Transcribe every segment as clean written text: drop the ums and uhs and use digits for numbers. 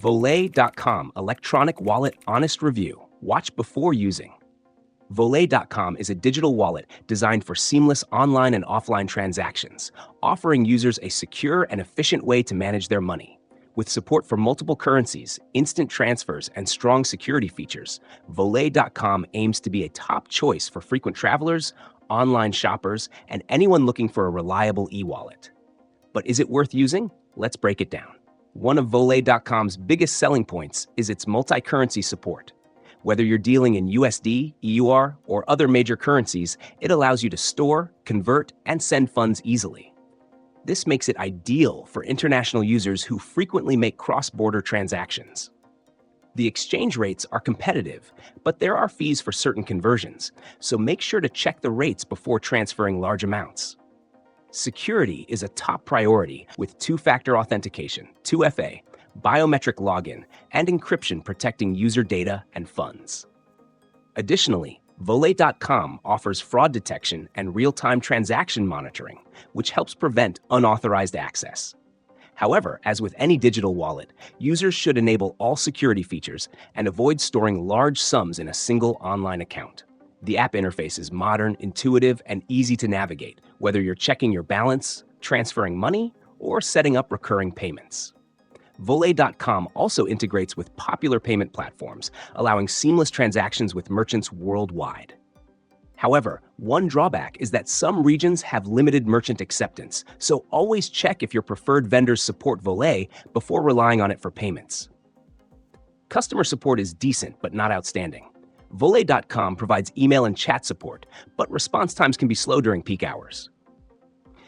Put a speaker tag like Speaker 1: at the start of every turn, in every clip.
Speaker 1: Volet.com Electronic Wallet Honest Review. Watch before using. Volet.com is a digital wallet designed for seamless online and offline transactions, offering users a secure and efficient way to manage their money. With support for multiple currencies, instant transfers, and strong security features, Volet.com aims to be a top choice for frequent travelers, online shoppers, and anyone looking for a reliable e-wallet. But is it worth using? Let's break it down. One of Volet.com's biggest selling points is its multi-currency support. Whether you're dealing in USD, EUR, or other major currencies, it allows you to store, convert, and send funds easily. This makes it ideal for international users who frequently make cross-border transactions. The exchange rates are competitive, but there are fees for certain conversions, so make sure to check the rates before transferring large amounts. Security is a top priority with two-factor authentication, 2FA, biometric login, and encryption protecting user data and funds. Additionally, Volet.com offers fraud detection and real-time transaction monitoring, which helps prevent unauthorized access. However, as with any digital wallet, users should enable all security features and avoid storing large sums in a single online account. The app interface is modern, intuitive, and easy to navigate, whether you're checking your balance, transferring money, or setting up recurring payments. Volet.com also integrates with popular payment platforms, allowing seamless transactions with merchants worldwide. However, one drawback is that some regions have limited merchant acceptance, so always check if your preferred vendors support Volet before relying on it for payments. Customer support is decent but not outstanding. Volet.com provides email and chat support, but response times can be slow during peak hours.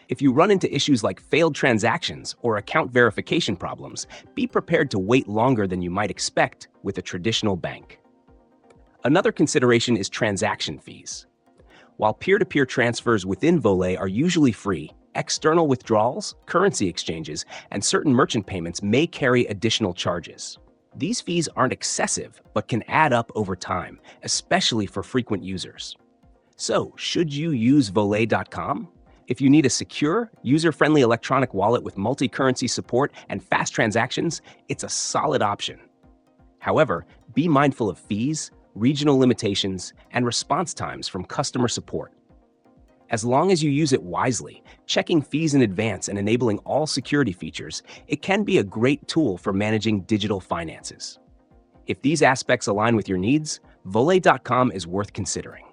Speaker 1: If you run into issues like failed transactions or account verification problems, be prepared to wait longer than you might expect with a traditional bank. Another consideration is transaction fees. While peer-to-peer transfers within Volet are usually free, external withdrawals, currency exchanges, and certain merchant payments may carry additional charges. These fees aren't excessive, but can add up over time, especially for frequent users. So, should you use Volet.com? If you need a secure, user-friendly electronic wallet with multi-currency support and fast transactions, it's a solid option. However, be mindful of fees, regional limitations, and response times from customer support. As long as you use it wisely, checking fees in advance and enabling all security features, it can be a great tool for managing digital finances. If these aspects align with your needs, Volet.com is worth considering.